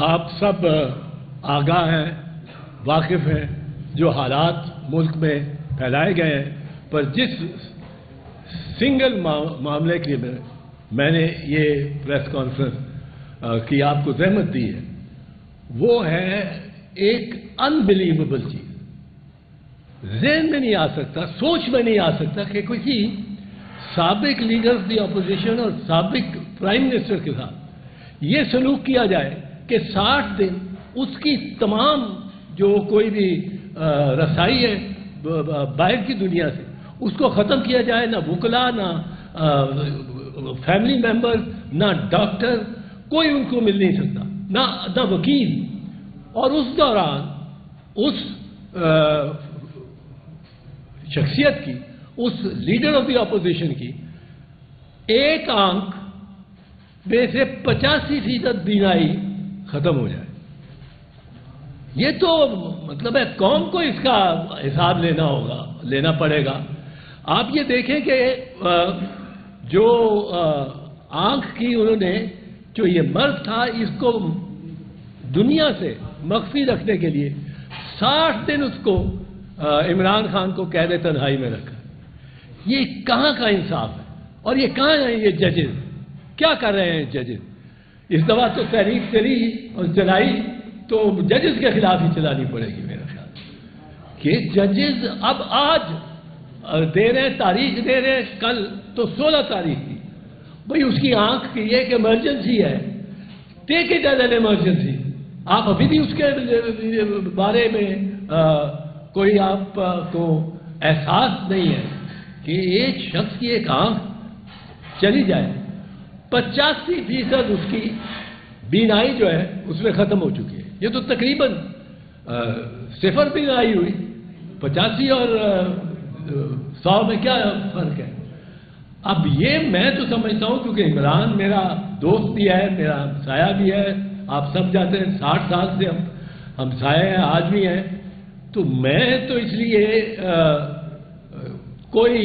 آپ سب آگاہ ہیں، واقف ہیں جو حالات ملک میں پھیلائے گئے ہیں، پر جس سنگل معاملے کے لیے میں نے یہ پریس کانفرنس کی آپ کو زحمت دی ہے، وہ ہے ایک انبلیویبل چیز، ذہن میں نہیں آ سکتا، سوچ میں نہیں آ سکتا کہ کسی سابق لیڈر آف دی اپوزیشن اور سابق پرائم منسٹر کے ساتھ یہ سلوک کیا جائے کہ 60 دن اس کی تمام جو کوئی بھی رسائی ہے باہر کی دنیا سے اس کو ختم کیا جائے، نہ وکلا، نہ فیملی ممبر، نہ ڈاکٹر، کوئی ان کو مل نہیں سکتا، نہ وکیل. اور اس دوران اس شخصیت کی، اس لیڈر آف دی اپوزیشن کی ایک آنکھ میں سے 85% بینائی ختم ہو جائے. یہ تو مطلب ہے قوم کو اس کا حساب لینا پڑے گا. آپ یہ دیکھیں کہ جو آنکھ کی انہوں نے، جو یہ مرض تھا اس کو دنیا سے مخفی رکھنے کے لیے 60 دن اس کو عمران خان کو قید تنہائی میں رکھا. یہ کہاں کا انصاف ہے؟ اور یہ کہاں ہیں یہ ججز؟ کیا کر رہے ہیں ججز؟ اس دفعہ تو تحریک چلی اور چلائی تو ججز کے خلاف ہی چلانی پڑے گی میرا خیال کہ ججز اب آج دے رہے ہیں، تاریخ دے رہے ہیں، کل تو 16 تاریخ تھی. بھئی اس کی آنکھ کی ایک ایمرجنسی ہے، take it as an emergency. آپ ابھی بھی اس کے بارے میں کوئی آپ کو احساس نہیں ہے کہ ایک شخص کی ایک آنکھ چلی جائے، 85% اس کی بینائی جو ہے اس میں ختم ہو چکی ہے. یہ تو تقریباً 0 بینائی ہوئی. 85 اور 100 میں کیا فرق ہے؟ اب یہ میں تو سمجھتا ہوں کیونکہ عمران میرا دوست بھی ہے، میرا ہمسایہ بھی ہے، آپ سب جانتے ہیں 60 سال سے ہم ہمسایہ ہیں، آج بھی ہیں. تو میں تو اس لیے کوئی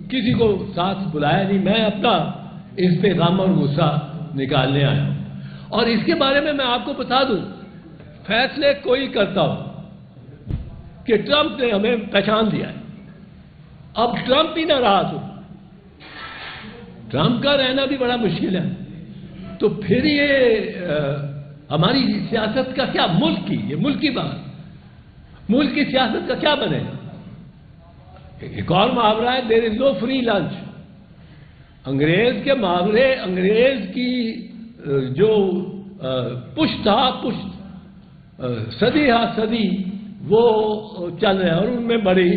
کسی کو ساتھ بلایا نہیں، میں اپنا اس پہ غم اور غصہ نکالنے آیا ہوں. اور اس کے بارے میں آپ کو بتا دوں، فیصلے کوئی کرتا ہو کہ ٹرمپ نے ہمیں پہچان دیا ہے، اب ٹرمپ ہی نہ رہا تو ٹرمپ کا رہنا بھی بڑا مشکل ہے. تو پھر یہ ہماری سیاست کا کیا، ملک کی، یہ ملک کی بات، ملک کی سیاست کا کیا بنے گا؟ ایک اور محاورہ ہے، دیر از نو فری لنچ. انگریز کے محاورے، انگریز کی جو پشت تھا پشت، صدی ہا صدی وہ چل رہے ہیں اور ان میں بڑی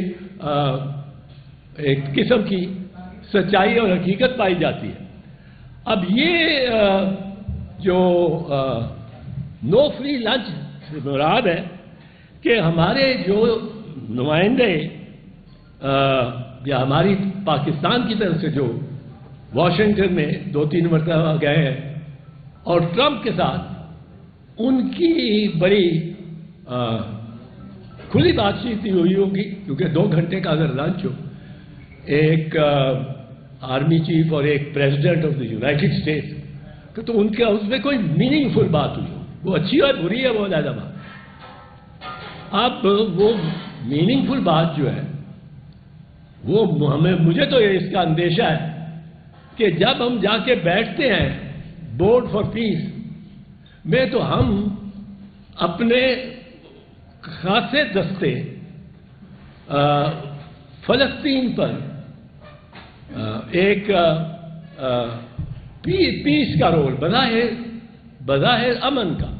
ایک قسم کی سچائی اور حقیقت پائی جاتی ہے. اب یہ جو نو فری لنچ سے مراد ہے کہ ہمارے جو نمائندے یا ہماری پاکستان کی طرف سے جو واشنگٹن میں 2-3 مرتبہ گئے ہیں اور ٹرمپ کے ساتھ ان کی بڑی کھلی بات چیت ہوئی ہوگی، کیونکہ 2 گھنٹے کا اگر لنچ ہو، ایک آرمی چیف اور ایک president of the United States, تو ان کا اس میں کوئی میننگ فل بات ہوئی، وہ اچھی اور بری ہے، وہ علیحدہ بات. اب وہ میننگ فل بات جو ہے وہ مجھے تو اس کا اندیشہ ہے کہ جب ہم جا کے بیٹھتے ہیں بورڈ فار پیس میں تو ہم اپنے خاصے دستے فلسطین پر ایک پیس کا رول، بظاہر امن کا،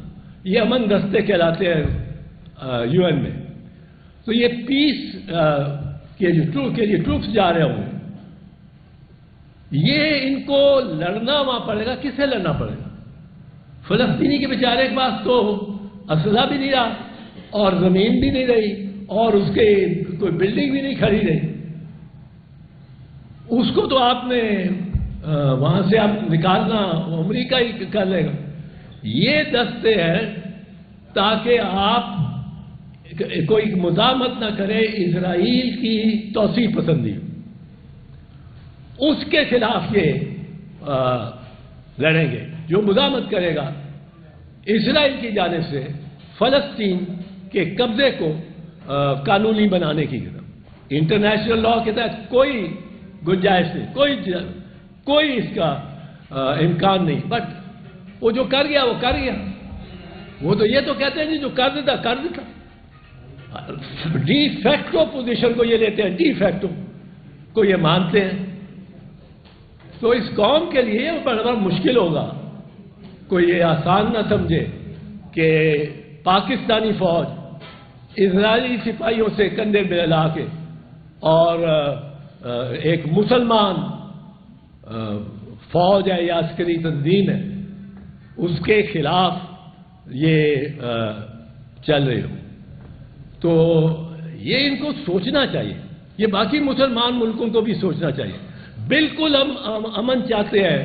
یہ امن دستے کہلاتے ہیں یو این میں. تو یہ پیس کے جو ٹروپس جا رہے ہوں یہ ان کو لڑنا وہاں پڑے گا. کس سے لڑنا پڑے گا؟ فلسطینی کے بیچارے کے پاس تو اسلحہ بھی نہیں رہا اور زمین بھی نہیں رہی اور اس کے کوئی بلڈنگ بھی نہیں کھڑی رہی. اس کو تو آپ نے وہاں سے آپ نکالنا امریکہ ہی کر لے گا. یہ دستے ہیں تاکہ آپ کوئی مزاحمت نہ کرے اسرائیل کی توسیع پسندی، اس کے خلاف یہ لڑیں گے. جو مزاحمت کرے گا اسرائیل کی جانب سے فلسطین کے قبضے کو قانونی بنانے کی طرف انٹرنیشنل لا کے تحت کوئی گنجائش نہیں، کوئی اس کا امکان نہیں. بٹ وہ جو کر گیا وہ کر گیا. وہ تو یہ تو کہتے ہیں جی جو کر دیتا کر دیتا. ڈی فیکٹو پوزیشن کو یہ لیتے ہیں، ڈی فیکٹو کو یہ مانتے ہیں. تو اس قوم کے لیے بڑا مشکل ہوگا. کوئی یہ آسان نہ سمجھے کہ پاکستانی فوج اسرائیلی سپاہیوں سے کندھے ملا کے اور ایک مسلمان فوج ہے یا عسکری تنظیم ہے اس کے خلاف یہ چل رہے ہو. تو یہ ان کو سوچنا چاہیے، یہ باقی مسلمان ملکوں کو بھی سوچنا چاہیے. بالکل ہم امن چاہتے ہیں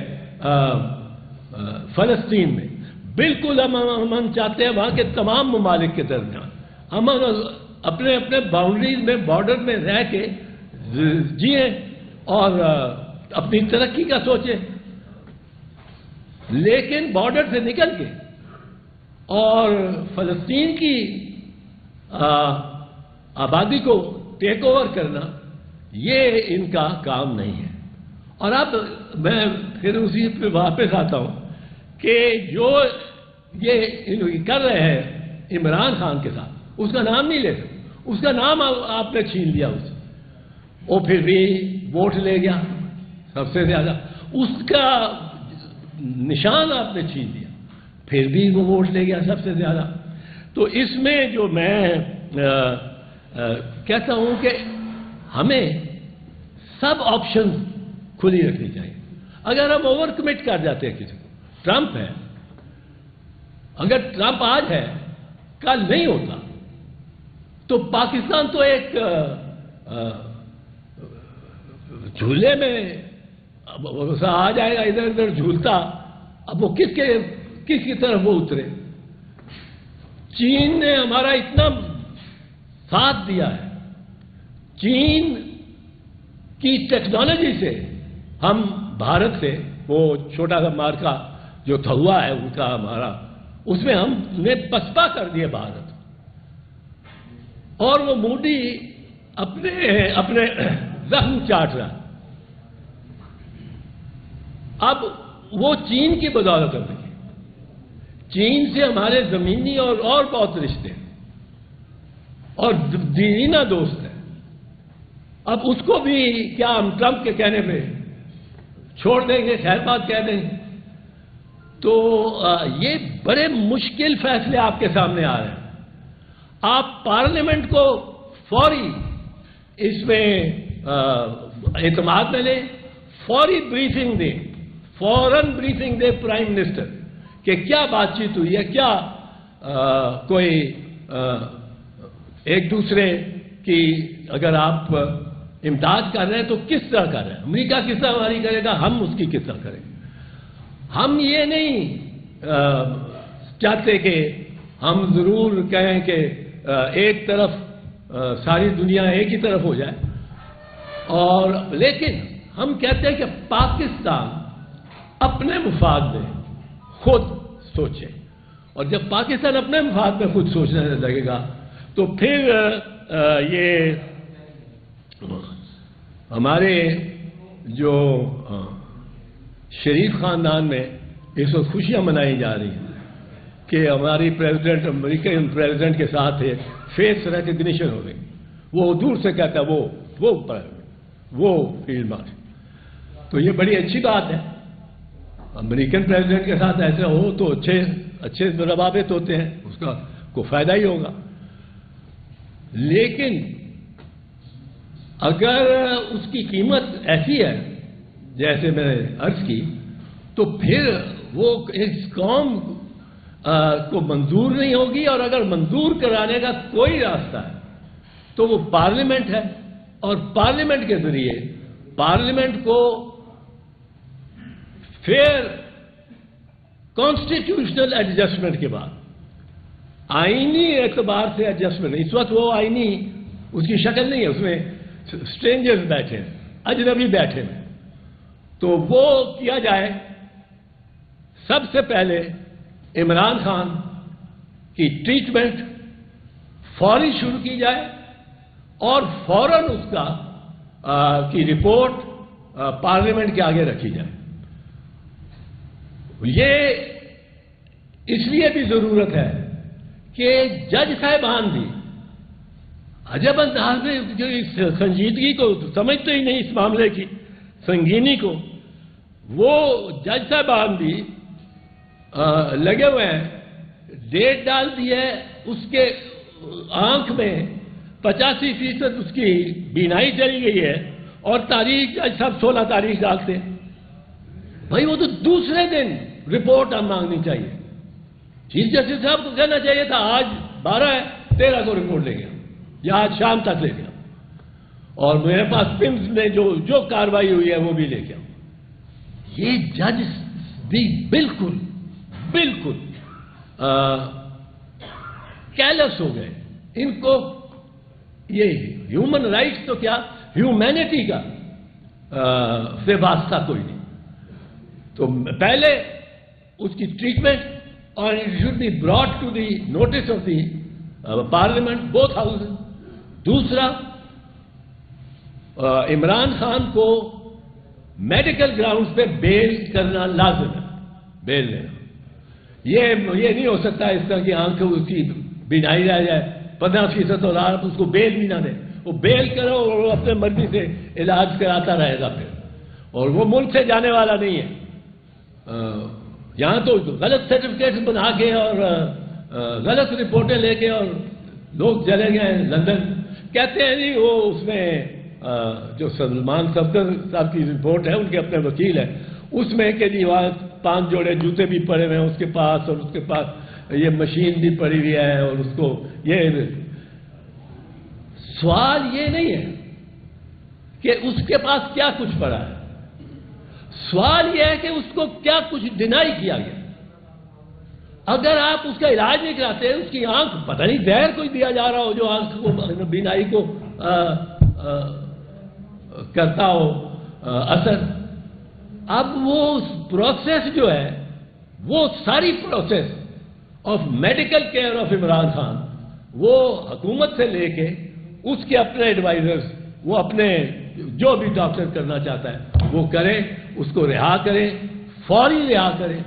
فلسطین میں، بالکل ہم امن چاہتے ہیں وہاں کے تمام ممالک کے درمیان. ہم اپنے اپنے باؤنڈریز میں بارڈر میں رہ کے جئیں اور اپنی ترقی کا سوچیں. لیکن بارڈر سے نکل کے اور فلسطین کی آبادی کو ٹیک اوور کرنا یہ ان کا کام نہیں ہے. اور اب میں پھر اسی پہ واپس آتا ہوں کہ جو یہ کر رہے ہیں عمران خان کے ساتھ، اس کا نام نہیں لے سکتے. اس کا نام آپ نے چھین لیا اس سے. وہ پھر بھی ووٹ لے گیا سب سے زیادہ، اس کا نشان آپ نے چھین لیا، پھر بھی وہ ووٹ لے گیا سب سے زیادہ. تو اس میں جو میں کہتا ہوں کہ ہمیں سب آپشن کھلی رکھنی چاہیے. اگر ہم اوور کمٹ کر جاتے ہیں کسی کو، ٹرمپ ہے، اگر ٹرمپ آج ہے کل نہیں ہوتا تو پاکستان تو ایک جھولے میں آ جائے گا، ادھر ادھر جھولتا. اب وہ کس کی طرف وہ اترے؟ چین نے ہمارا اتنا ساتھ دیا ہے، چین کی ٹیکنالوجی سے ہم بھارت سے وہ چھوٹا سا مارکا جو ہوا ہے ان کا ہمارا، اس میں ہم نے پسپا کر دیا بھارت. اور وہ مودی اپنے زخم چاٹ رہا. اب وہ چین کی بدولت ہے. چین سے ہمارے زمینی اور بہت رشتے ہیں اور دیرینہ دوست ہیں. اب اس کو بھی کیا ہم ٹرمپ کے کہنے پہ چھوڑ دیں گے، خیر بات کہہ دیں گے؟ تو یہ بڑے مشکل فیصلے آپ کے سامنے آ رہے ہیں. آپ پارلیمنٹ کو فوری اس میں اعتماد میں لیں، فوری بریفنگ دیں، فوراً بریفنگ دیں پرائم منسٹر کہ کیا بات چیت ہوئی ہے، کیا کوئی ایک دوسرے کی اگر آپ امداد کر رہے ہیں تو کس طرح کر رہے ہیں. امریکہ کس طرح ہماری کرے گا، ہم اس کی کس طرح کریں گے. ہم یہ نہیں چاہتے کہ ہم ضرور کہیں کہ ایک طرف ساری دنیا ایک ہی طرف ہو جائے، اور لیکن ہم کہتے ہیں کہ پاکستان اپنے مفاد میں خود سوچے. اور جب پاکستان اپنے مفاد میں خود سوچنے لگے گا تو پھر یہ ہمارے جو شریف خاندان میں اس وقت خوشیاں منائی جا رہی ہیں کہ ہماری پریزیڈنٹ امریکن پریزیڈنٹ کے ساتھ فیس ریکگنیشن ہو گئی. وہ دور سے کہتا ہے وہ فیلڈ مارشل. تو یہ بڑی اچھی بات ہے. امریکن پریزیڈنٹ کے ساتھ ایسا ہو تو اچھے روابط ہوتے ہیں، اس کا کو فائدہ ہی ہوگا. لیکن اگر اس کی قیمت ایسی ہے جیسے میں نے عرض کی تو پھر وہ اس قوم کو منظور نہیں ہوگی. اور اگر منظور کرانے کا کوئی راستہ ہے تو وہ پارلیمنٹ ہے، اور پارلیمنٹ کے ذریعے پارلیمنٹ کو فیئر کانسٹیٹیوشنل ایڈجسٹمنٹ کے بعد آئینی اعتبار سے ایڈجسٹمنٹ. اس وقت وہ آئینی اس کی شکل نہیں ہے، اس میں اسٹرینجرز بیٹھے ہیں، اجنبی بیٹھے ہیں. تو وہ کیا جائے سب سے پہلے عمران خان کی ٹریٹمنٹ فوری شروع کی جائے اور فوراً اس کا کی رپورٹ پارلیمنٹ کے آگے رکھی جائے. یہ اس لیے بھی ضرورت ہے کہ جج صاحبان بھی عجب انداز میں جو اس سنجیدگی کو سمجھتے ہی نہیں، اس معاملے کی سنگینی کو، وہ جج صاحبان بھی لگے ہوئے ہیں. ڈیٹ ڈال دی ہے، اس کے آنکھ میں 85% اس کی بینائی چلی گئی ہے، اور تاریخ جج صاحب 16 تاریخ ڈالتے ہیں. بھائی وہ تو دوسرے دن رپورٹ ہم مانگنی چاہیے. چیف جسٹس صاحب کو کہنا چاہیے تھا آج 12 ہے 13 کو رپورٹ لے گیا یا آج شام تک لے گیا، اور میرے پاس پمز میں جو کاروائی ہوئی ہے وہ بھی لے گیا. یہ جج بھی بالکل کیلس ہو گئے. ان کو یہ ہیومن رائٹس تو کیا، ہیومینٹی کا سے واسطہ کوئی نہیں. تو پہلے اس کی ٹریٹمنٹ، اور it should be brought to the notice of the parliament both house. دوسرا، عمران خان کو میڈیکل گراؤنڈز پہ بیل کرنا لازم ہے. بیل لینا یہ نہیں ہو سکتا اس طرح کی آنکھ اس کی بینائی رہ جائے 15% اور آپ اس کو بیل بھی نہ دیں. وہ بیل کرو اور وہ اپنے مرضی سے علاج کراتا رہے گا پھر، اور وہ ملک سے جانے والا نہیں ہے. یہاں تو غلط سرٹیفکیٹ بنا کے اور غلط رپورٹیں لے کے اور لوگ چلے گئے لندن. کہتے ہیں جی وہ اس میں جو سلمان صفدر صاحب کی رپورٹ ہے، ان کے اپنے وکیل ہے، اس میں کہ جی وہاں 5 جوڑے جوتے بھی پڑے ہوئے ہیں اس کے پاس، اور اس کے پاس یہ مشین بھی پڑی ہوئی ہے، اور اس کو یہ سوال یہ نہیں ہے کہ اس کے پاس کیا کچھ پڑا ہے. سوال یہ ہے کہ اس کو کیا کچھ ڈینائی کیا گیا. اگر آپ اس کا علاج نہیں کراتے، اس کی آنکھ پتہ نہیں زہر کوئی دیا جا رہا ہو جو آنکھ کو بینائی کو کرتا ہو اثر. اب وہ پروسیس جو ہے، وہ ساری process of medical care of Imran Khan, وہ حکومت سے لے کے اس کے اپنے ایڈوائزرز، وہ اپنے جو بھی ڈاکٹر کرنا چاہتا ہے وہ کرے، اس کو رہا کرے، فوری رہا کرے،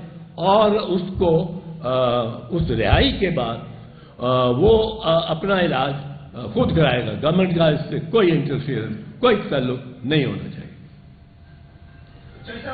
اور اس کو اس رہائی کے بعد وہ اپنا علاج خود کرائے گا. گورنمنٹ کا اس سے کوئی انٹرفیئرنس، کوئی تعلق نہیں ہونا چاہیے.